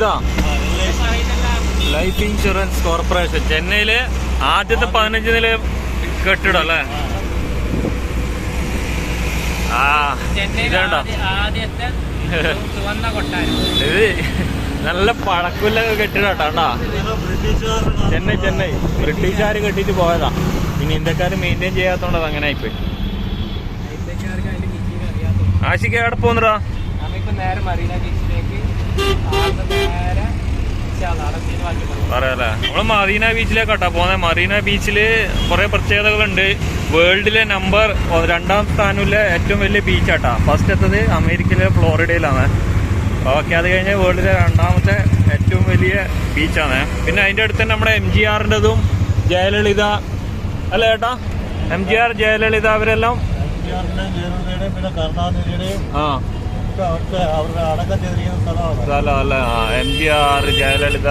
ഇതാ life insurance corporation ചെന്നൈയിലെ ആദ്യത്തെ 15 നില കെട്ടിടം അല്ലേ? ഇതുണ്ടോ ഇത് നല്ല പഴക്കുള്ള കെട്ടിടാട്ടാ. ചെന്നൈ ബ്രിട്ടീഷുകാർ കെട്ടിട്ട് പോയതാ. ഇനി ഇന്ത്യക്കാർ മെയിൻറ്റെയിൻ ചെയ്യാത്തോണ്ടത് അങ്ങനെ ആയിപ്പോയി. ആഷിക്ക് എവിടെ പോകുന്നടാ? നേരെ മറീന ബീച്ചിലേക്ക് പറയാല്ലേ? നമ്മള് മറീന ബീച്ചിലേക്കാട്ടാ പോകുന്നത്. മറീന ബീച്ചില് കുറെ പ്രത്യേകതകളുണ്ട്. വേൾഡിലെ നമ്പർ 2-ാം സ്ഥാനത്തിലെ ഏറ്റവും വലിയ ബീച്ചാട്ടാ. ഫസ്റ്റ് എത്തത് അമേരിക്കയിലെ ഫ്ലോറിഡയിലാണ്. ഓക്കെ, അത് കഴിഞ്ഞ് വേൾഡിലെ 2ാമത്തെ ഏറ്റവും വലിയ ബീച്ചാണ്. പിന്നെ അതിന്റെ അടുത്ത് തന്നെ നമ്മുടെ MGRന്റെതും ജയലളിത അല്ലേ ചേട്ടാ? MGR ജയലളിത അവരെല്ലാം സ്ഥലം അല്ലേ? MGR ജയലളിത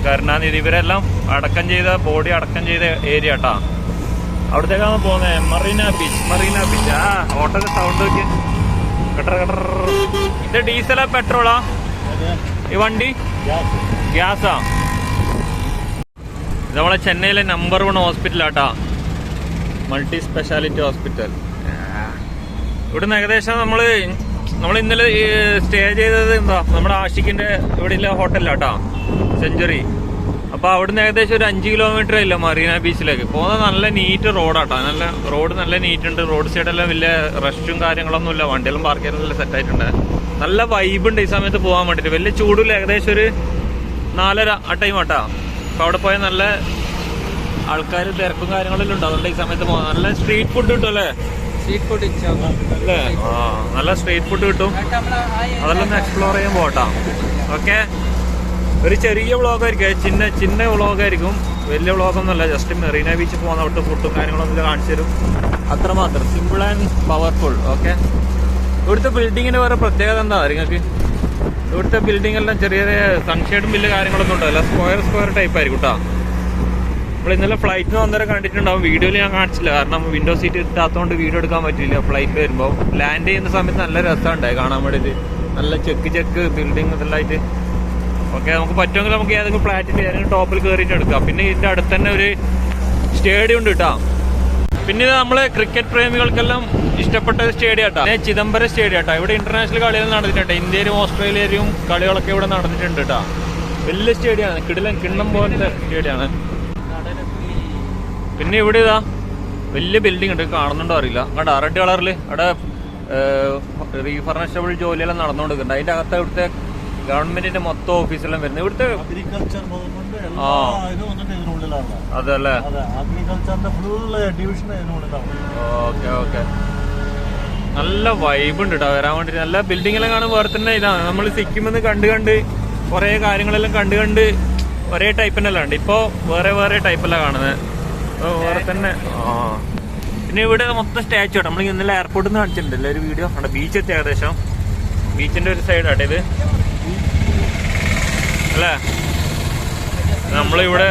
കരുണാനിധി ഇവരെല്ലാം അടക്കം ചെയ്ത ബോഡി അടക്കം ചെയ്ത ഏരിയ കേട്ടാ. അവിടത്തേക്കാണ് പോകുന്നത്. മറീന ബീച്ച്. ഓട്ടോയുടെ സൗണ്ട് നോക്കി. ഇത് ഡീസലാ പെട്രോളാ ഈ വണ്ടി? ഗ്യാസാ. ഇത് നമ്മളെ ചെന്നൈയിലെ നമ്പർ 1 ഹോസ്പിറ്റലാട്ടാ, മൾട്ടി സ്പെഷ്യാലിറ്റി ഹോസ്പിറ്റൽ. ഇവിടുന്ന് ഏകദേശം നമ്മൾ ഇന്നലെ സ്റ്റേ ചെയ്തത് എന്താ നമ്മുടെ ആഷിക്കിന്റെ ഇവിടെ ഇല്ല ഹോട്ടലിലാട്ടാ, സെഞ്ചുറി. അപ്പൊ അവിടുന്ന് ഏകദേശം ഒരു 5 കിലോമീറ്റർ ഇല്ല മറീന ബീച്ചിലേക്ക് പോകുന്നത്. നല്ല നീറ്റ് റോഡാട്ടാ. നല്ല നീറ്റ് ഉണ്ട്. റോഡ് സൈഡെല്ലാം വലിയ റഷും കാര്യങ്ങളൊന്നും ഇല്ല. വണ്ടിയെല്ലാം പാർക്ക് ചെയ്യാനെല്ലാം സെറ്റ് ആയിട്ടുണ്ട്. നല്ല വൈബ് ഉണ്ട് ഈ സമയത്ത് പോകാൻ വേണ്ടിട്ട്. വലിയ ചൂടില്ല. ഏകദേശം ഒരു 4:30 ആ ടൈം ആട്ടാ. അപ്പൊ അവിടെ പോയാൽ നല്ല ആൾക്കാർ തിരക്കും കാര്യങ്ങളെല്ലാം ഉണ്ട്. അതുകൊണ്ട് ഈ സമയത്ത് പോകാം. നല്ല സ്ട്രീറ്റ് ഫുഡ് കിട്ടും അല്ലേ? അല്ലേ? നല്ല സ്ട്രീറ്റ് ഫുഡ് കിട്ടും. അതെല്ലാം ഒന്ന് എക്സ്പ്ലോർ ചെയ്യാൻ പോകട്ടാ. ഓക്കെ, ഒരു ചെറിയ വ്ളോഗായിരിക്കും. ചിന്ന വ്ളോഗായിരിക്കും. വലിയ വ്ളോഗൊന്നുമല്ല. ജസ്റ്റ് മെറീന ബീച്ചിൽ പോകുന്ന അവിടുത്തെ ഫുഡും കാര്യങ്ങളൊന്നും കാണിച്ചു തരും. അത്രമാത്രം സിമ്പിൾ ആൻഡ് പവർഫുൾ. ഓക്കെ, ഇവിടുത്തെ ബിൽഡിങ്ങിന് വേറെ പ്രത്യേകത എന്താ നിങ്ങൾക്ക്? ഇവിടുത്തെ ബിൽഡിംഗ് എല്ലാം ചെറിയ ചെറിയ സൺഷെയ്ഡും വലിയ കാര്യങ്ങളൊന്നും ഉണ്ടല്ല. സ്ക്വയർ ടൈപ്പ് ആയിരിക്കും കേട്ടോ. നമ്മൾ ഇന്നലെ ഫ്ലൈറ്റിന് വന്നേരം കണ്ടിട്ടുണ്ടാവും. വീഡിയോയിൽ ഞാൻ കാണിച്ചില്ല, കാരണം വിൻഡോ സീറ്റ് ഇട്ടാത്തതുകൊണ്ട് വീഡിയോ എടുക്കാൻ പറ്റില്ല. ഫ്ലൈറ്റ് വരുമ്പോൾ ലാൻഡ് ചെയ്യുന്ന സമയത്ത് നല്ല രസമുണ്ടായി കാണാൻ വേണ്ടിയിട്ട്. നല്ല ചെക്ക് ബിൽഡിംഗ് ഇതെല്ലാം ആയിട്ട്. ഓക്കെ, നമുക്ക് പറ്റുമെങ്കിൽ നമുക്ക് ഏതെങ്കിലും ഫ്ലാറ്റിൽ ഏതെങ്കിലും ടോപ്പിൽ കയറിയിട്ട് എടുക്കാം. പിന്നെ ഇതിന്റെ അടുത്ത് തന്നെ ഒരു സ്റ്റേഡിയം ഉണ്ട് കേട്ടോ. പിന്നെ ഇത് നമ്മളെ ക്രിക്കറ്റ് പ്രേമികൾക്കെല്ലാം ഇഷ്ടപ്പെട്ട സ്റ്റേഡിയം കേട്ടോ. ചിദംബരം സ്റ്റേഡിയം കേട്ടോ. ഇവിടെ ഇന്റർനാഷണൽ കളികൾ നടന്നിട്ടുണ്ട്. ഇന്ത്യയിലും ഓസ്ട്രേലിയയിലും കളികളൊക്കെ ഇവിടെ നടന്നിട്ടുണ്ട് കേട്ടോ. വലിയ സ്റ്റേഡിയമാണ്. കിണ്ണം പോലത്തെ സ്റ്റേഡിയമാണ്. പിന്നെ ഇവിടെ ഇതാ വലിയ ബിൽഡിംഗ് ഉണ്ട്. കാണുന്നുണ്ടോ അറിയില്ല. അവിടെ റെഡ് കളറിൽ അവിടെ റീഫർണിഷബിൾ ജോലിയെല്ലാം നടന്നുകൊണ്ടിരിക്കുന്നുണ്ട്. അതിന്റെ അകത്ത് ഇവിടുത്തെ ഗവൺമെന്റിന്റെ മൊത്തം ഓഫീസെല്ലാം വരുന്നത്. ഇവിടുത്തെ അതല്ലേ? ഓക്കെ, നല്ല വൈബ് ഉണ്ട് കേട്ടോ വരാൻ വേണ്ടിട്ട്. നല്ല ബിൽഡിംഗ് എല്ലാം കാണാൻ വേറെ തന്നെ ഇതാണ്. നമ്മൾ സിക്കിമെന്ന് കണ്ട് കുറെ കാര്യങ്ങളെല്ലാം കണ്ട് ഒരേ ടൈപ്പ് തന്നെല്ലാം ഉണ്ട്. ഇപ്പൊ വേറെ ടൈപ്പെല്ലാം കാണുന്നത് വേറെ തന്നെ. പിന്നെ ഇവിടെ മൊത്തം സ്റ്റാച്ചു ആട്ടോ. നമ്മൾ ഇന്നലെ എയർപോർട്ടിൽ നിന്ന് കാണിച്ചിട്ടുണ്ടല്ലോ ഒരു വീഡിയോ. അവിടെ ബീച്ച് എത്തി. ഏകദേശം ബീച്ചിന്റെ ഒരു സൈഡാട്ടെ ഇത് അല്ലേ? നമ്മളിവിടെ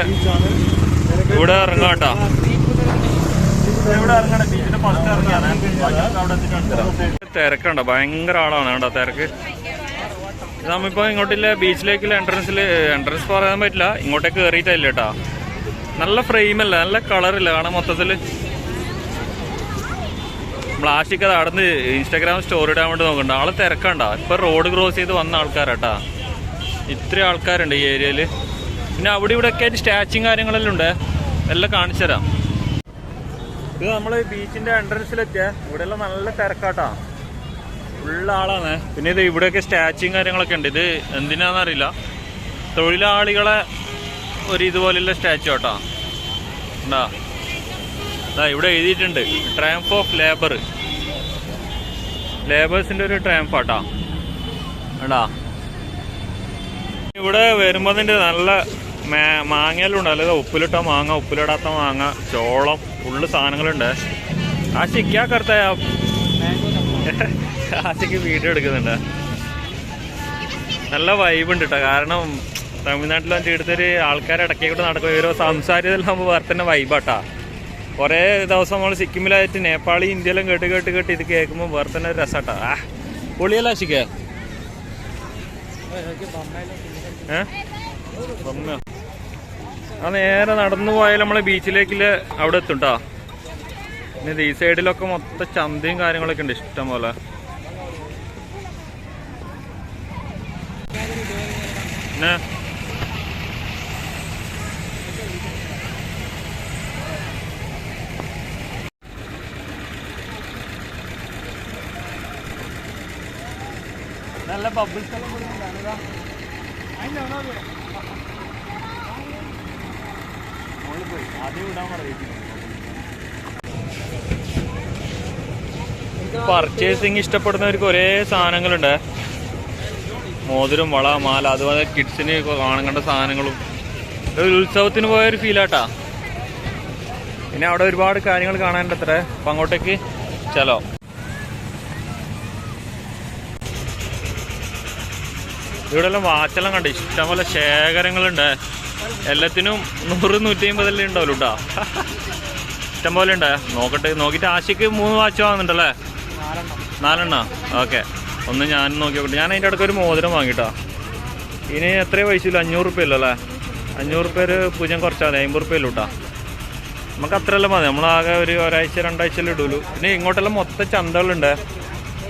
ഇറങ്ങാം കേട്ടോ. ഇവിടെ ഇറങ്ങണം. ബീച്ചിന്റെ പുറത്ത് ഇറങ്ങിയാണ്. തിരക്കുണ്ടോ? ഭയങ്കര ആളാണ് കേട്ടോ തിരക്ക്. നമ്മിപ്പോ ഇങ്ങോട്ടില്ല ബീച്ചിലേക്കുള്ള എൻട്രൻസ് പറയാൻ പറ്റില്ല. ഇങ്ങോട്ടേക്ക് കയറിയിട്ടില്ല കേട്ടോ. നല്ല ഫ്രെയിമല്ല, നല്ല കളറില്ല കാണാൻ മൊത്തത്തില്. നമ്മൾ ആഷിക്കത് അവിടുന്ന് ഇൻസ്റ്റാഗ്രാം സ്റ്റോറി ഇടാൻ വേണ്ടി നോക്കണ്ട. ആള് തിരക്കണ്ട. ഇപ്പൊ റോഡ് ക്രോസ് ചെയ്ത് വന്ന ആൾക്കാരാട്ടാ. ഇത്രയും ആൾക്കാരുണ്ട് ഈ ഏരിയയില്. പിന്നെ അവിടെ ഇവിടെ ഒക്കെ ആയിട്ട് സ്റ്റാച്ചും കാര്യങ്ങളെല്ലാം ഉണ്ട്. എല്ലാം കാണിച്ചു തരാം. ഇത് നമ്മള് ബീച്ചിന്റെ എൻട്രൻസിലെത്തിയ ഇവിടെയെല്ലാം നല്ല തിരക്കാട്ടാ. ഫുള്ള് ആളാണ്. പിന്നെ ഇത് ഇവിടെയൊക്കെ സ്റ്റാച്ചും കാര്യങ്ങളൊക്കെ ഉണ്ട്. ഇത് എന്തിനാന്നറിയില്ല. തൊഴിലാളികളെ ഒരു ഇതുപോലെയുള്ള സ്റ്റാച്ചു കേട്ടോ. എന്താ ഇവിടെ എഴുതിയിട്ടുണ്ട് ട്രയംഫ് ഓഫ് ലേബേഴ്സിന്റെ ഒരു ട്രയംഫ് ആട്ടാ. വേണ്ടാ ഇവിടെ വരുമ്പോ നല്ല മാങ്ങയെല്ലാം ഉണ്ട്. അല്ലെങ്കിൽ ഉപ്പിലിട്ട മാങ്ങ, ഉപ്പിലിടാത്ത മാങ്ങ, ചോളം, ഫുള്ള് സാധനങ്ങളുണ്ട്. ആശിക്കാ കറുത്ത ആശയ്ക്ക് വീഡിയോ എടുക്കുന്നുണ്ട്. നല്ല വൈബ് ഉണ്ട് കേട്ടോ. കാരണം തമിഴ്നാട്ടിൽ വന്നിട്ട് ഇവിടുത്തെ ആൾക്കാരെ ഇടയ്ക്കൂടെ നടക്കും. ഇവരോ സംസാരിച്ചതെല്ലാം ആകുമ്പോൾ വേറെ തന്നെ വൈബാട്ടാ. കുറേ ദിവസം നമ്മൾ സിക്കിമിലായിട്ട് നേപ്പാളി ഇന്ത്യയിലും കേട്ട് ഇത് കേൾക്കുമ്പോൾ വേറെ തന്നെ ഒരു രസമാട്ടാ. പൊളിയല്ല ആശിക്ക്? ആ നേരെ നടന്നു പോയാൽ നമ്മളെ ബീച്ചിലേക്കുള്ള അവിടെ എത്തും കേട്ടോ. പിന്നെ ഈ സൈഡിലൊക്കെ മൊത്തം ചന്തയും കാര്യങ്ങളൊക്കെ ഉണ്ട് ഇഷ്ടം പോലെ. പിന്നെ നല്ല ബബിൾസ് എല്ലാം പർച്ചേസിങ് ഇഷ്ടപ്പെടുന്നവർക്ക് ഒരേ സാധനങ്ങളുണ്ട്. മോതിരം, വള, മാല, അതുപോലെ കിഡ്സിന് കാണേണ്ട സാധനങ്ങളും. ഒരു ഉത്സവത്തിന് പോയൊരു ഫീലാട്ടാ. പിന്നെ അവിടെ ഒരുപാട് കാര്യങ്ങൾ കാണാനുണ്ട് അത്ര. അപ്പം അങ്ങോട്ടേക്ക് ചലോ. ഇവിടെ എല്ലാം വാച്ചെല്ലാം കണ്ട് ഇഷ്ടംപോലെ ശേഖരങ്ങളുണ്ട്. എല്ലാത്തിനും 100-150 ഉണ്ടാവല്ലോ കേട്ടോ. ഇഷ്ടംപോലെ ഉണ്ട്. നോക്കിയിട്ട് ആശയ്ക്ക് 3 വാച്ച് വാങ്ങുന്നുണ്ടല്ലേ? 4 ഓക്കെ. ഒന്ന് ഞാൻ നോക്കിയോട്ടെ. ഞാൻ അതിൻ്റെ അടുത്തൊരു മോതിരം വാങ്ങിട്ടാ. ഇനി എത്രയോ പൈസയില്ല? 500 റുപ്യല്ലോ അല്ലേ? 500 റുപ്യ ഒരു പൂജ്യം കുറച്ചാൽ മതി. 50 റുപ്യല്ലോ കേട്ടോ. നമുക്ക് അത്രയെല്ലാം മതി. നമ്മളാകെ ഒരു ഒരാഴ്ച-2 ഇടുള്ളൂ. പിന്നെ ഇങ്ങോട്ടെല്ലാം മൊത്തം ചന്തകളുണ്ട്.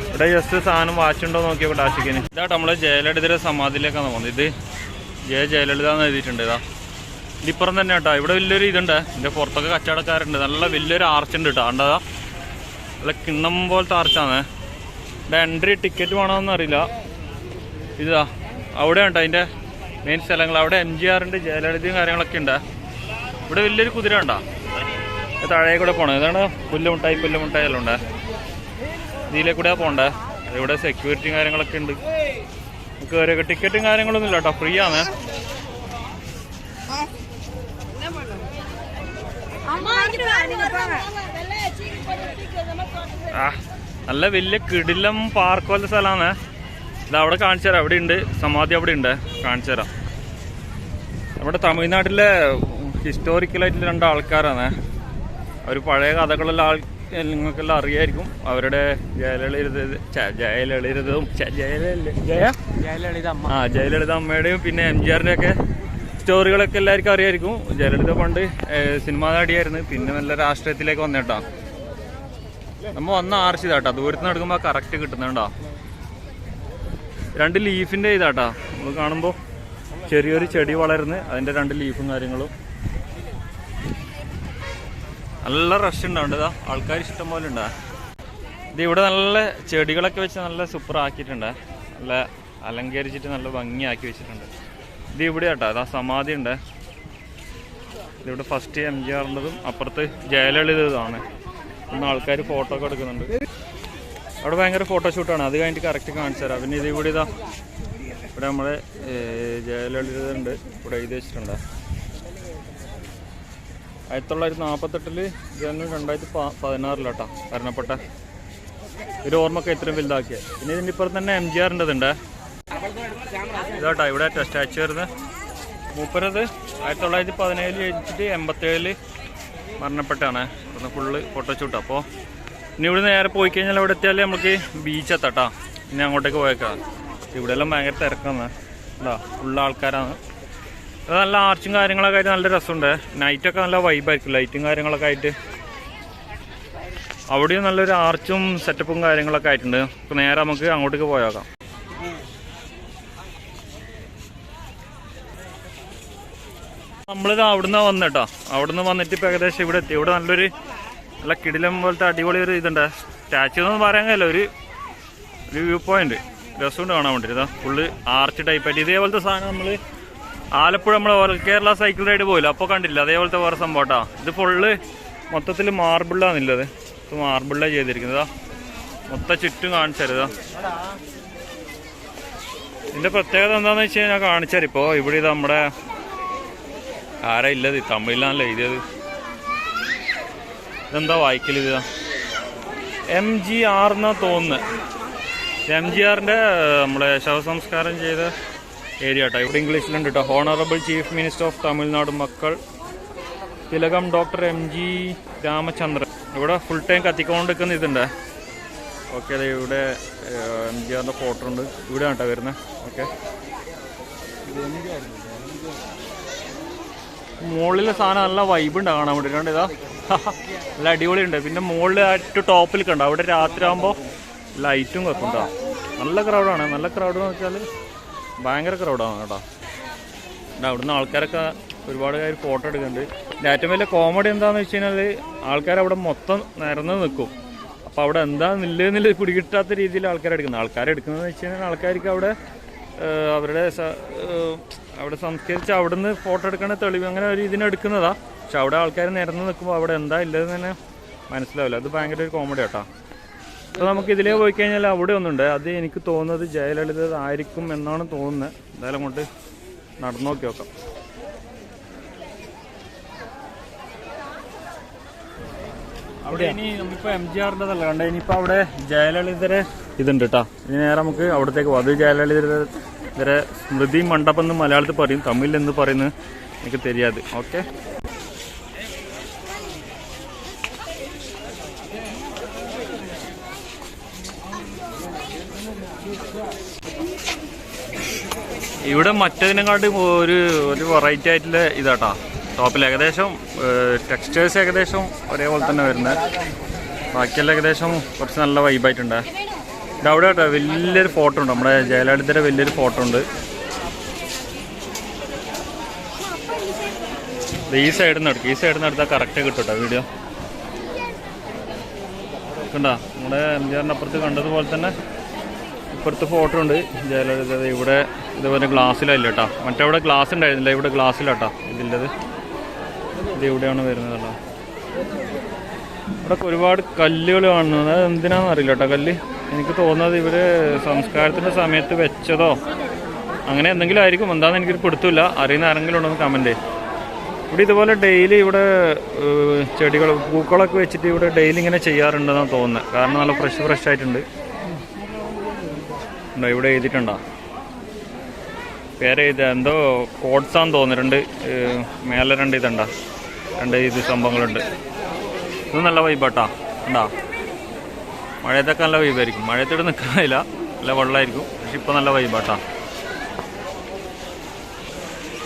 ഇവിടെ ജസ്റ്റ് സാധനം വാച്ചുണ്ടോ നോക്കിയോട്ടെ ആശിക്കിന്. ഇതാട്ടോ നമ്മള് ജയലളിതയുടെ സമാധിയിലേക്കാണ് പോകുന്നത്. ഇത് ജയലളിത എന്ന് എഴുതിയിട്ടുണ്ട്. ഇതിപ്പുറം തന്നെ കേട്ടോ. ഇവിടെ വലിയൊരു ഇതുണ്ട്. ഇതിൻ്റെ പുറത്തൊക്കെ കച്ചവടക്കാരുണ്ട്. നല്ല വലിയൊരു ആർച്ചുണ്ട് കേട്ടോ. കണ്ടതാ? നല്ല കിണ്ണം പോലത്തെ ആർച്ചാണ്. ഇവിടെ എൻട്രി ടിക്കറ്റ് വേണമെന്ന് അറിയില്ല. ഇതാ അവിടെ ഉണ്ട് അതിൻ്റെ മെയിൻ സ്ഥലങ്ങൾ. അവിടെ MGR ഉണ്ട്, ജയലളിതയും കാര്യങ്ങളൊക്കെ ഉണ്ട്. ഇവിടെ വലിയൊരു കുതിര ഉണ്ടോ? താഴെ കൂടെ പോകണം. ഇതാണ് പുല്ലുമുട്ടായി എല്ലാം ഉണ്ട്. ഇതിലേ കൂടെ പോകണ്ടേ. ഇവിടെ സെക്യൂരിറ്റിയും കാര്യങ്ങളൊക്കെ ഉണ്ട്. കയറിയൊക്കെ ടിക്കറ്റും കാര്യങ്ങളൊന്നും ഇല്ല കേട്ടോ. ഫ്രീ ആണ്. നല്ല വലിയ കിടിലം പാർക്ക് പോലത്തെ സ്ഥലമാണ്. ഇത് അവിടെ കാണിച്ചു തരാം. അവിടെ ഉണ്ട് സമാധി. അവിടെ ഉണ്ട്, കാണിച്ചു തരാം. നമ്മുടെ തമിഴ്നാട്ടിലെ ഹിസ്റ്റോറിക്കലായിട്ടുള്ള 2 ആൾക്കാരാണ്. അവർ പഴയ കഥകളെല്ലാം നിങ്ങൾക്കെല്ലാം അറിയായിരിക്കും. അവരുടെ ജയലളിത അമ്മയുടെയും പിന്നെ MGRന്റെ ഒക്കെ സ്റ്റോറികളൊക്കെ എല്ലാവർക്കും അറിയായിരിക്കും. ജയലളിത പണ്ട് സിനിമാ നടിയായിരുന്നു. പിന്നെ നല്ല രാഷ്ട്രീയത്തിലേക്ക് വന്നേട്ടാ. നമ്മൾ വന്ന ആർച്ച് ഇതാട്ടാ. ദൂരത്ത് നിന്ന് എടുക്കുമ്പോൾ കറക്റ്റ് കിട്ടുന്നുണ്ടോ? 2 ലീഫിൻ്റെ ഇതാട്ടാ. നമ്മൾ കാണുമ്പോൾ ചെറിയൊരു ചെടി വളരുന്നു. അതിൻ്റെ 2 ലീഫും കാര്യങ്ങളും. നല്ല റഷ് ഉണ്ടാവുണ്ട്. ഇതാ ആൾക്കാർ ഇഷ്ടം പോലെ ഉണ്ട്. ഇത് ഇവിടെ നല്ല ചെടികളൊക്കെ വെച്ച് നല്ല സൂപ്പർ ആക്കിയിട്ടുണ്ട്. നല്ല അലങ്കരിച്ചിട്ട് നല്ല ഭംഗിയാക്കി വെച്ചിട്ടുണ്ട്. ഇത് ഇവിടെ കേട്ടോ. അതാ സമാധി ഉണ്ട്. ഇതിവിടെ ഫസ്റ്റ് MGRൻ്റെതും അപ്പുറത്ത് ജയലളിതമാണ്. ഇന്ന് ആൾക്കാർ ഫോട്ടോ ഒക്കെ എടുക്കുന്നുണ്ട്. അവിടെ ഭയങ്കര ഫോട്ടോഷൂട്ടാണ്. അത് കഴിഞ്ഞിട്ട് കറക്റ്റ് കാണിച്ചു തരാം. പിന്നെ ഇത് ഇവിടെ ഇതാ ഇവിടെ നമ്മുടെ ജയലളിത ഉണ്ട്. ഇവിടെ എഴുതി വെച്ചിട്ടുണ്ട്. 1948 ജനുവരി 2016 മരണപ്പെട്ട ഒരു ഓർമ്മയൊക്കെ ഇത്രയും വലുതാക്കിയത്. പിന്നെ ഇതിൻ്റെ ഇപ്പുറത്ത് തന്നെ MGRൻ്റെതുണ്ട്. ഇതാട്ടോ ഇവിടെ സ്റ്റാച്ചു വരുന്നത്. മൂപ്പരത് 1917 ജനിച്ചിട്ട് 87 മരണപ്പെട്ടാണ്. ഇവിടുന്ന് ഫുള്ള് ഫോട്ടോഷൂട്ട്. അപ്പോൾ ഇനി ഇവിടെ നേരെ പോയി കഴിഞ്ഞാൽ ഇവിടെ എത്തിയാൽ നമുക്ക് ബീച്ച് എത്താട്ടോ. ഇനി അങ്ങോട്ടേക്ക് പോയേക്കാം. ഇവിടെ എല്ലാം ഭയങ്കര തിരക്കാണ്. എന്താ ഫുള്ള് ആൾക്കാരാണ്. അത് നല്ല ആർച്ചും കാര്യങ്ങളൊക്കെ ആയിട്ട് നല്ല രസമുണ്ട്. നൈറ്റൊക്കെ നല്ല വൈബായിരിക്കും. ലൈറ്റും കാര്യങ്ങളൊക്കെ ആയിട്ട് അവിടെയും നല്ലൊരു ആർച്ചും സെറ്റപ്പും കാര്യങ്ങളൊക്കെ ആയിട്ടുണ്ട്. അപ്പോൾ നേരെ നമുക്ക് അങ്ങോട്ടേക്ക് പോയേക്കാം. നമ്മളിത് അവിടുന്ന് വന്നിട്ടോ. അവിടുന്ന് വന്നിട്ട് ഇപ്പോൾ ഏകദേശം ഇവിടെ എത്തി. ഇവിടെ നല്ലൊരു നല്ല കിടിലം പോലത്തെ അടിപൊളി ഒരു ഇതുണ്ട്. സ്റ്റാച്ചു എന്നൊന്നും പറയാൻ കഴിയില്ല. ഒരു വ്യൂ പോയിന്റ് രസമുണ്ട് കാണാൻ വേണ്ടിയിട്ട്. ഇതാ ഫുള്ള് ആർച്ച് ടൈപ്പായിട്ട്. ഇതേപോലത്തെ സാധനം നമ്മൾ ആലപ്പുഴ നമ്മൾ ഓൾ കേരള സൈക്കിൾ റൈഡ് പോയില്ല അപ്പോൾ കണ്ടില്ല. അതേപോലത്തെ വേറെ സംഭവം കേട്ടോ. ഇത് ഫുള്ള് മൊത്തത്തിൽ മാർബിളാണുള്ളത്. ഇത് മാർബിളിലാണ് ചെയ്തിരിക്കുന്നത്. മൊത്തം ചുറ്റും കാണിച്ചരുതാ. ഇതിൻ്റെ പ്രത്യേകത എന്താണെന്ന് വെച്ച് കഴിഞ്ഞാൽ കാണിച്ചാൽ ഇവിടെ ഇത് നമ്മുടെ ആരാ ഇല്ലത് തമിഴിലാണല്ലോ എഴുതിയത്. ഇതെന്താ വായിക്കല്? ഇതാ MGR എന്നാ തോന്നുന്നത്. MGRൻ്റെ നമ്മളെ ശവസംസ്കാരം ചെയ്ത ഏരിയ കേട്ടോ. ഇവിടെ ഇംഗ്ലീഷിലുണ്ട് കേട്ടോ. Honourable chief minister of Tamil Nadu മക്കൾ തിലകം ഡോക്ടർ MG രാമചന്ദ്രൻ. ഇവിടെ ഫുൾ ടൈം കത്തിക്കൊണ്ടിരിക്കുന്ന ഇതുണ്ട്. ഓക്കെ. അതെ ഇവിടെ MGRൻ്റെ ഫോട്ടോ ഉണ്ട്. ഇവിടെ കേട്ടോ വരുന്നത്. ഓക്കെ. മുകളിലെ സാധനം നല്ല വൈബ് ഉണ്ട് കാണാൻ വേണ്ടിയിട്ടുണ്ട്. ഇതാ നല്ല അടിപൊളിയുണ്ട്. പിന്നെ മുകളിൽ ഏറ്റവും ടോപ്പിൽ കണ്ടോ, അവിടെ രാത്രി ആകുമ്പോൾ ലൈറ്റും വെക്കുന്നുണ്ടോ. നല്ല ക്രൗഡാണ്. നല്ല ക്രൗഡ് എന്ന് വെച്ചാൽ ഭയങ്കര ക്രൗഡാണ് കേട്ടോ. അവിടുന്ന് ആൾക്കാരൊക്കെ ഒരുപാട് പേര് ഫോട്ടോ എടുക്കുന്നുണ്ട്. ഇതിൻ്റെ ഏറ്റവും വലിയ കോമഡി എന്താണെന്ന് വെച്ച് കഴിഞ്ഞാൽ ആൾക്കാരവിടെ മൊത്തം നിരന്ന് നിൽക്കും. അപ്പോൾ അവിടെ എന്താണെന്നില്ലെന്നില്ല പിടികിട്ടാത്ത രീതിയിൽ ആൾക്കാരെടുക്കുന്നതെന്ന് വെച്ച് കഴിഞ്ഞാൽ ആൾക്കാർക്ക് അവിടെ അവരുടെ അവിടെ സംസ്കരിച്ച് അവിടുന്ന് ഫോട്ടോ എടുക്കണ തെളിവ് അങ്ങനെ ഒരു ഇതിന് എടുക്കുന്നതാണ്. പക്ഷെ അവിടെ ആൾക്കാർ നിരന്ന് നിൽക്കുമ്പോൾ അവിടെ എന്താ ഇല്ലതെന്ന് തന്നെ മനസ്സിലാവില്ല. അത് ഭയങ്കര ഒരു കോമഡി കേട്ടോ. അപ്പോൾ നമുക്ക് ഇതിലേ പോയി കഴിഞ്ഞാൽ അവിടെ ഒന്നുണ്ട്. അത് എനിക്ക് തോന്നുന്നത് ജയലളിത ആയിരിക്കും എന്നാണ് തോന്നുന്നത്. എന്തായാലും കൊണ്ട് നടന്നു നോക്കാം. അവിടെ ഇനി നമുക്കിപ്പോൾ MGRൻ്റെ കണ്ട ഇനിയിപ്പോൾ അവിടെ ജയലളിതരെ ഇതുണ്ട് കേട്ടോ. ഇനി നേരെ നമുക്ക് അവിടത്തേക്ക് പോകും. അത് ജയലളിതരെ സ്മൃതി മണ്ഡപം എന്ന് മലയാളത്തിൽ പറയും, തമിഴിൽ എന്ന് പറയുന്നത് എനിക്ക് தெரியாது. ഓക്കെ, ഇവിടെ മറ്റതിനെക്കാട്ടും ഒരു വെറൈറ്റി ആയിട്ടുള്ള ഇതാട്ടാ ടോപ്പിൽ. ഏകദേശം ടെക്സ്റ്റേഴ്സ് ഏകദേശം ഒരേപോലെ തന്നെ വരുന്നത്. ബാക്കിയെല്ലാം ഏകദേശം കുറച്ച് നല്ല വൈബായിട്ടുണ്ട്. ഇത് അവിടെ കേട്ടോ വലിയൊരു ഫോട്ടോ ഉണ്ട്, നമ്മുടെ ജയലളിതയുടെ വലിയൊരു ഫോട്ടോ ഉണ്ട്. ഈ സൈഡിൽ നിന്ന് എടുത്താൽ കറക്റ്റ് കിട്ടും കേട്ടോ വീഡിയോ. കണ്ടോ, നമ്മുടെ MGRൻ്റെ അപ്പുറത്ത് കണ്ടതുപോലെ തന്നെ ഇപ്പുറത്ത് ഫോട്ടോ ഉണ്ട് ജയലളിത. ഇവിടെ ഇതുപോലെ ഗ്ലാസ്സിലല്ല കേട്ടോ. മറ്റവിടെ ഗ്ലാസ് ഉണ്ടായിരുന്നില്ല, ഇവിടെ ഗ്ലാസ്സിലാട്ടോ ഇതില്ലത്. ഇത് ഇവിടെയാണ് വരുന്നത് കേട്ടോ. ഇവിടെ ഒരുപാട് കല്ലുകൾ കാണുന്നത്. അത് എന്തിനാണെന്ന് അറിയില്ല കേട്ടോ കല്ല്. എനിക്ക് തോന്നുന്നത് ഇവർ സംസ്കാരത്തിൻ്റെ സമയത്ത് വെച്ചതോ അങ്ങനെ എന്തെങ്കിലും ആയിരിക്കും. എന്താണെന്ന് എനിക്കൊരു പിടുത്തില്ല. അറിയുന്ന ആരെങ്കിലും ഉണ്ടെന്ന് കമൻറ്റ്. ഇവിടെ ഇതുപോലെ ഡെയിലി ഇവിടെ ചെടികൾ പൂക്കളൊക്കെ വെച്ചിട്ട് ഇവിടെ ഡെയിലി ഇങ്ങനെ ചെയ്യാറുണ്ടെന്നാണ് തോന്നുന്നത്. കാരണം നല്ല ഫ്രഷ് ആയിട്ടുണ്ട്. ഉണ്ടോ ഇവിടെ എഴുതിയിട്ടുണ്ടോ പേര് എഴുതുക, എന്തോ കോട്സാന്ന് തോന്നുന്നു. മേലെ രണ്ട് ഇത് സംഭവങ്ങളുണ്ട്. ഇത് നല്ല വൈബാട്ടാ. ഉണ്ടോ, മഴയത്തൊക്കെ നല്ല വൈബായിരിക്കും. മഴയത്തോടെ നിൽക്കാനില്ല, നല്ല വെള്ളമായിരിക്കും. പക്ഷെ ഇപ്പോൾ നല്ല വൈബാട്ടാ.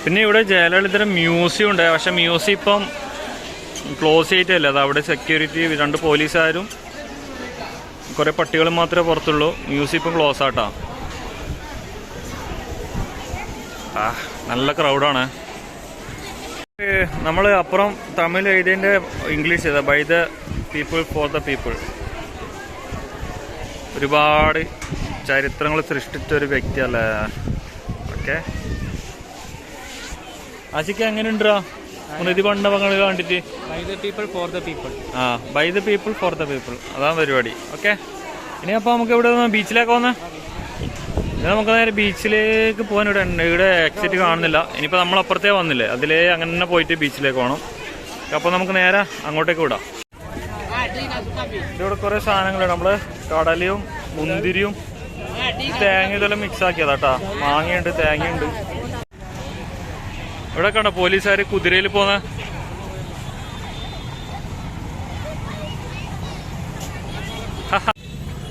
പിന്നെ ഇവിടെ ജയലളിതയുടെ മ്യൂസിയം ഉണ്ട്. പക്ഷെ മ്യൂസിയം ഇപ്പം ക്ലോസ് ചെയ്തിട്ടല്ല. അത് അവിടെ സെക്യൂരിറ്റി 2 പോലീസുകാരും കുറേ പട്ടികളും മാത്രമേ പുറത്തുള്ളൂ. മ്യൂസിയം ഇപ്പം ക്ലോസ് ആട്ടാ. നല്ല ക്രൗഡാണ്. നമ്മൾ അപ്പുറം തമിഴ് എഴുതിയതിൻ്റെ ഇംഗ്ലീഷ് ചെയ്താൽ by the people for the people. ഒരുപാട് ചരിത്രങ്ങൾ സൃഷ്ടിച്ച ഒരു വ്യക്തിയല്ലേ. ഓക്കെ, ആശിക്ക് എങ്ങനെയുണ്ടാ സ്മൃതി മണ്ഡപങ്ങൾ കണ്ടിട്ട്? By the people for the people. By the people for the people, അതാണ് പരിപാടി. ഓക്കെ, ഇനി അപ്പോൾ നമുക്ക് ഇവിടെ ബീച്ചിലേക്ക് വന്നേ. നമുക്ക് നേരെ ബീച്ചിലേക്ക് പോകാൻ ഇവിടെ എക്സിറ്റ് കാണുന്നില്ല. ഇനിയിപ്പോൾ നമ്മളപ്പുറത്തേ വന്നില്ലേ, അതിലേ അങ്ങനെ പോയിട്ട് ബീച്ചിലേക്ക് പോകണം. അപ്പോൾ നമുക്ക് നേരെ അങ്ങോട്ടേക്ക് വിടാം. ഇവിടെ കുറേ സാധനങ്ങളുണ്ട്. നമ്മൾ കടലയും മുന്തിരിയും തേങ്ങ ഇതെല്ലാം മിക്സ് ആക്കിയതാട്ടാ. മാങ്ങയുണ്ട്, തേങ്ങയുണ്ട്. ഇവിടെ കണ്ടോ പോലീസുകാർ കുതിരയിൽ പോന്ന.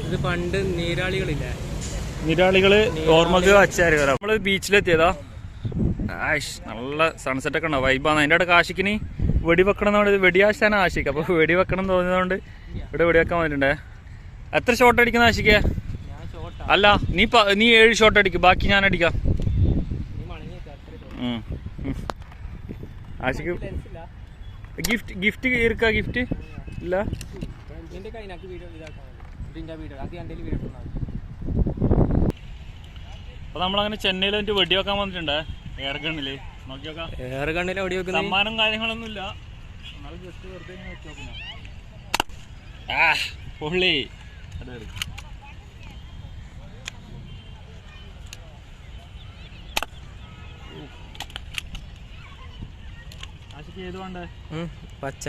ഇത് പണ്ട് നീരാളികളില്ലേ, നീരാളികള് ഓർമ്മക്ക് വച്ചാര് വരാം. നമ്മള് ബീച്ചിലെത്തിയതാ. നല്ല സൺസെറ്റ് ഒക്കെ ഉണ്ടോ, വൈബാണ്. അതിൻ്റെ അവിടെ ആഷിക്കിന് വെടിവെക്കണം എന്ന് വെടിയാശാണ് ആഷിക്ക്. അപ്പോൾ വെടിവെക്കണം എന്ന് തോന്നിയതുകൊണ്ട് ഇവിടെ വെടിവെക്കാൻ വന്നിട്ടുണ്ടേ. എത്ര ഷോട്ട് അടിക്കുന്ന ആഷിക്ക്? അല്ല, നീ 7 ഷോട്ട് അടിക്കും, ബാക്കി ഞാൻ അടിക്കാം. ആഷിക്ക് ഗിഫ്റ്റ് ഇരിക്ക? ഗിഫ്റ്റ് ഇല്ല. അപ്പൊ നമ്മളങ്ങനെ ചെന്നൈയിൽ എന്നിട്ട് വെടിവെക്കാൻ വന്നിട്ടുണ്ട്. എയർ ഗണ്ണില് നോക്കി നോക്കാം. എയർ ഗണ്ണിൽ വെടിവെക്കുന്ന സമ്മാനം കാര്യങ്ങളൊന്നും ഇല്ല, എന്നാലും ജസ്റ്റ് വെറുതെ ഇങ്ങനെ വെച്ച് നോക്കുന്ന. പൊള്ളി. ആശിക്ക് ഏത് വേണ്ടേ? പച്ച.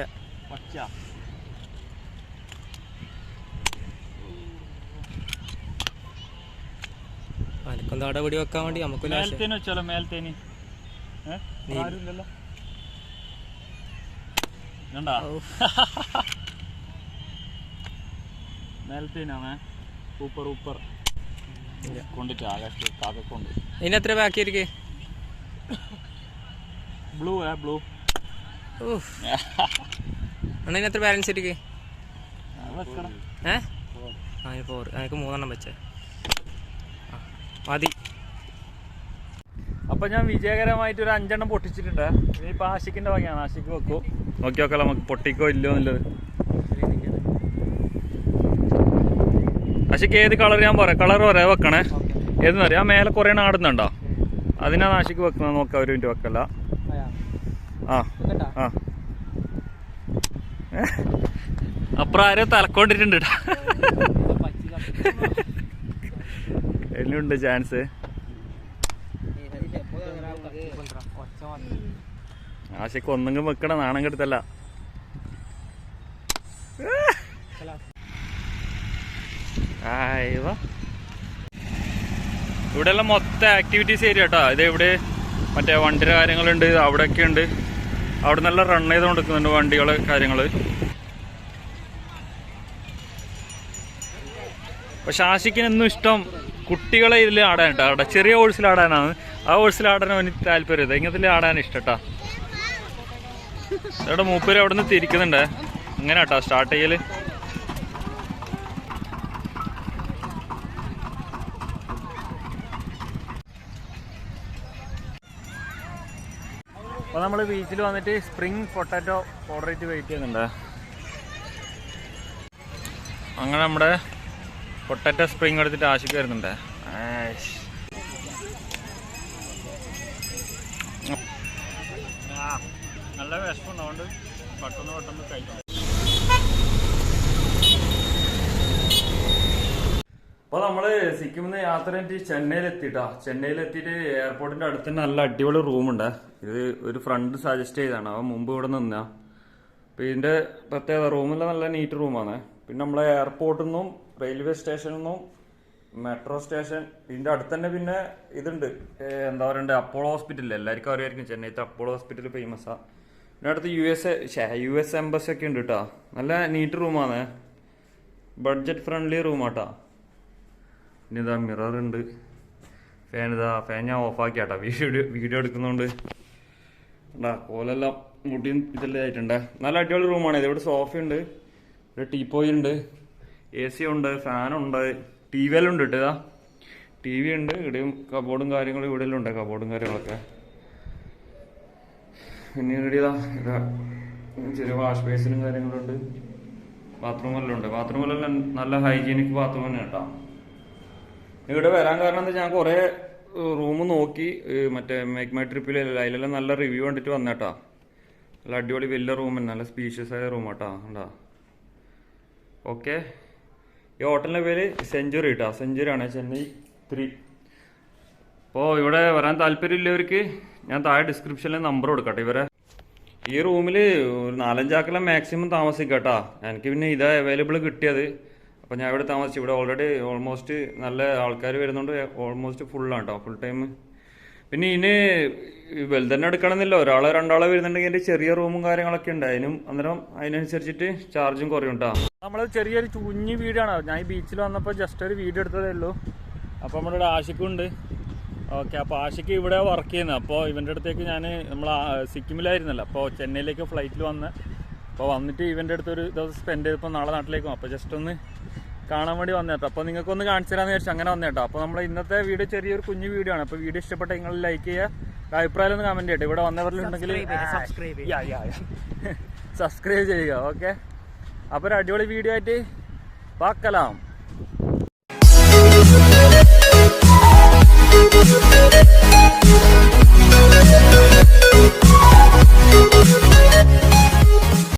പച്ച. അനക്കൊന്നും അവിടെ വെടി വെക്കാൻ വേണ്ടി നമുക്ക് മേലത്തേന് വെച്ചാലോ? മേലത്തേന് ആരുമില്ലല്ലോ. കണ്ടാ മേലത്തേനാണ്. ഊപ്പർ കൊണ്ടിട്ട് ആകാശത്ത് കാക്കൊണ്ട്. ഇതിന് എത്ര ബാക്കി ഇരിക്കേ? Blue blue. അണ്ണന് എത്ര ബാലൻസ് ഇരിക്കേ? അതിന് 4. എനിക്ക് 3 വെച്ചേ മതി. അപ്പം ഞാൻ വിജയകരമായിട്ട് ഒരു 5 പൊട്ടിച്ചിട്ടുണ്ട്. ഇനിയിപ്പോൾ ആഷിക്കിൻ്റെ വകയാണ്. ആഷിക്ക് വെക്കൂ, നോക്കി നോക്കാം നമുക്ക് പൊട്ടിക്കോ ഇല്ലയോ എന്നുള്ളത്. ആഷിക്ക് ഏത് കളർ ഞാൻ പറയാം, കളർ പറയാം വെക്കണേ. ഏതെന്ന് അറിയാം, മേലെ കുറേ നാടുന്നുണ്ടോ, അതിനാണ് ആഷിക്ക് വെക്കുന്നത്. നോക്കാം, ഒരു മിനിറ്റ് വെക്കല്ല. ആ ആ അപ്പുറം ആരോ തലക്കൊണ്ടിട്ടുണ്ട് കേട്ടോ. എല്ലുണ്ട് ചാൻസ്. ആശയ്ക്ക് ഒന്നെങ്കിലും വെക്കണ, നാണം കെടുത്തല്ല. ഇവിടെ എല്ലാം മൊത്തം ആക്ടിവിറ്റീസ് ഏരിയ കേട്ടോ. ഇത് ഇവിടെ മറ്റേ വണ്ടിയുടെ കാര്യങ്ങളുണ്ട്, അവിടെയൊക്കെ ഉണ്ട്. അവിടെ നല്ല റൺ ചെയ്തുകൊണ്ടിരിക്കുന്നുണ്ട് വണ്ടികള് കാര്യങ്ങൾ. പക്ഷെ ആഷിക്കിന് എന്നും ഇഷ്ടം കുട്ടികളെ ഇതിൽ ആടാൻ കേട്ടോ. അവിടെ ചെറിയ കോഴ്സിൽ ആടാനാണ്, ആ കോഴ്സിൽ ആടാൻ എനിക്ക് താല്പര്യം. ഇത് ഇങ്ങനത്തിൽ ആടാൻ ഇഷ്ടം കേട്ടോ. ഇവിടെ മൂപ്പര് അവിടെ നിന്ന് തിരിക്കുന്നുണ്ട്. ഇങ്ങനെ കേട്ടോ സ്റ്റാർട്ട് ചെയ്യല്. അപ്പോൾ നമ്മൾ ബീച്ചിൽ വന്നിട്ട് സ്പ്രിങ് പൊട്ടാറ്റോ ഓർഡർ ചെയ്ത് വെയിറ്റ് ചെയ്യുന്നുണ്ട്. അങ്ങനെ നമ്മുടെ പൊട്ടാറ്റോ സ്പ്രിങ് എടുത്തിട്ട് ആശിക്ക് വരുന്നുണ്ട്. നല്ല വിഷമമുണ്ട്, അതുകൊണ്ട് പെട്ടെന്ന് കഴിക്കണം. അപ്പോൾ നമ്മൾ സിക്കിമിൽ നിന്ന് യാത്ര കഴിഞ്ഞിട്ട് ചെന്നൈയിലെത്തിയിട്ടാ. ചെന്നൈയിലെത്തിയിട്ട് എയർപോർട്ടിൻ്റെ അടുത്ത് തന്നെ നല്ല അടിപൊളി റൂമുണ്ട്. ഇത് ഒരു ഫ്രണ്ട് സജസ്റ്റ് ചെയ്താണ്, അവൻ മുമ്പ് ഇവിടെ നിന്നാ. അപ്പോൾ ഇതിൻ്റെ പ്രത്യേകത റൂമെല്ലാം നല്ല നീറ്റ് റൂമാണ്. പിന്നെ നമ്മളെ എയർപോർട്ടിൽ നിന്നും റെയിൽവേ സ്റ്റേഷനിൽ നിന്നും മെട്രോ സ്റ്റേഷൻ ഇതിൻ്റെ അടുത്ത് തന്നെ പിന്നെ ഇതുണ്ട്, എന്താ പറയണ്ടേ, അപ്പോളോ ഹോസ്പിറ്റൽ. എല്ലാവർക്കും അറിയായിരിക്കും ചെന്നൈത്തെ അപ്പോളോ ഹോസ്പിറ്റൽ ഫേമസാണ്. പിന്നെ അടുത്ത് യു എസ് എംബസി ഒക്കെ ഉണ്ട് കേട്ടോ. നല്ല നീറ്റ് റൂമാണ്, ബഡ്ജറ്റ് ഫ്രണ്ട്ലി റൂമാട്ടാ. പിന്നെ ഇതാ മിറർ ഉണ്ട്, ഫാൻ ഞാൻ ഓഫാക്കി കേട്ടോ, വീഡിയോ എടുക്കുന്നതുകൊണ്ട്. കോലെല്ലാം മുടിയും ഇതെല്ലാം ആയിട്ടുണ്ട്. നല്ല അടിപൊളി റൂമാണ് ഇത്. ഇവിടെ സോഫയുണ്ട്, ഇവിടെ ടീപ്പോയി ഉണ്ട്, AC ഉണ്ട്, ഫാനുണ്ട്, TV എല്ലാം ഉണ്ട് കേട്ടോ. ഇതാ TV ഉണ്ട്. ഇവിടെയും കബോർഡും കാര്യങ്ങളും ഇവിടെ എല്ലാം ഉണ്ട്, കബോർഡും കാര്യങ്ങളൊക്കെ. പിന്നെ ഇവിടെ ഇതാ ചെറിയ വാഷ് ബേസിനും കാര്യങ്ങളുണ്ട്, ബാത്റൂമെല്ലാം ഉണ്ട്. ബാത്റൂമെല്ലാം നല്ല ഹൈജീനിക് ബാത്റൂം തന്നെ കേട്ടോ. ഇവിടെ വരാൻ കാരണം എന്താ, ഞാൻ കുറേ റൂം നോക്കി മറ്റേ മേക്ക് മൈ ട്രിപ്പിൽ അതിലെല്ലാം നല്ല റിവ്യൂ കണ്ടിട്ട് വന്നേട്ടാ. നല്ല അടിപൊളി വലിയ റൂം തന്നെ, നല്ല സ്പീഷ്യസ് ആയ റൂം കേട്ടോ. ഉണ്ടാ ഓക്കെ. ഈ ഹോട്ടലിൻ്റെ പേര് സെഞ്ചുറി കേട്ടോ, സെഞ്ചുറിയാണ്, ചെന്നൈ 3. അപ്പോൾ ഇവിടെ വരാൻ താല്പര്യമില്ലവർക്ക് ഞാൻ താഴെ ഡിസ്ക്രിപ്ഷനിൽ നമ്പർ കൊടുക്കട്ടെ ഇവരെ. ഈ റൂമിൽ ഒരു 4-5 ആക്കെല്ലാം മാക്സിമം താമസിക്കാം കേട്ടോ. എനിക്ക് പിന്നെ ഇതാ അവൈലബിൾ കിട്ടിയത്. അപ്പോൾ ഞാൻ ഇവിടെ താമസിച്ചു. ഇവിടെ ഓൾറെഡി ഓൾമോസ്റ്റ് നല്ല ആൾക്കാർ വരുന്നുണ്ട്, ഓൾമോസ്റ്റ് ഫുള്ളാണ് കേട്ടോ, ഫുൾ ടൈം. പിന്നെ ഇതിന് വലുതന്നെ എടുക്കണമെന്നില്ല, ഒരാളോ 2 ആളോ വരുന്നുണ്ടെങ്കിൽ എൻ്റെ ചെറിയ റൂമും കാര്യങ്ങളൊക്കെ ഉണ്ട്. അന്നേരം അതിനനുസരിച്ചിട്ട് ചാർജും കുറയും കേട്ടോ. നമ്മൾ ചെറിയൊരു കുഞ്ഞു വീഡിയോ ആണ്. ഞാൻ ഈ ബീച്ചിൽ വന്നപ്പോൾ ജസ്റ്റ് ഒരു വീഡിയോ എടുത്തതേ ഉള്ളൂ. അപ്പോൾ നമ്മളിവിടെ ആഷിക്കുണ്ട്. ഓക്കെ, അപ്പോൾ ആഷിക്ക് ഇവിടെ വർക്ക് ചെയ്യുന്നത്. അപ്പോൾ ഇവൻ്റെ അടുത്തേക്ക് ഞാൻ നമ്മൾ സിക്കിമിലായിരുന്നല്ലോ, അപ്പോൾ ചെന്നൈയിലേക്ക് ഫ്ലൈറ്റിൽ വന്ന്, അപ്പോൾ വന്നിട്ട് ഇവൻ്റെ അടുത്ത് ഒരു ദിവസം സ്പെൻഡ് ചെയ്തപ്പോൾ നാളെ നാട്ടിലേക്ക് പോകും. അപ്പോൾ ജസ്റ്റ് ഒന്ന് കാണാൻ വേണ്ടി വന്നേട്ടോ. അപ്പോൾ നിങ്ങൾക്കൊന്ന് കാണിച്ചു തരാമെന്ന് വിചാരിച്ചു അങ്ങനെ വന്നേട്ടോ. അപ്പോൾ നമ്മൾ ഇന്നത്തെ വീഡിയോ ചെറിയൊരു കുഞ്ഞു വീഡിയോ ആണ്. അപ്പോൾ വീഡിയോ ഇഷ്ടപ്പെട്ട നിങ്ങൾ ലൈക്ക് ചെയ്യുക, അഭിപ്രായം ഒന്ന് കമൻറ്റ് ചെയ്യട്ടെ. ഇവിടെ വന്നവരിലുണ്ടെങ്കിൽ സബ്സ്ക്രൈബ് ചെയ്യുക. ഓക്കെ, അപ്പോൾ ഒരു അടിപൊളി വീഡിയോ ആയിട്ട് പാക്കലാം. We'll be right back.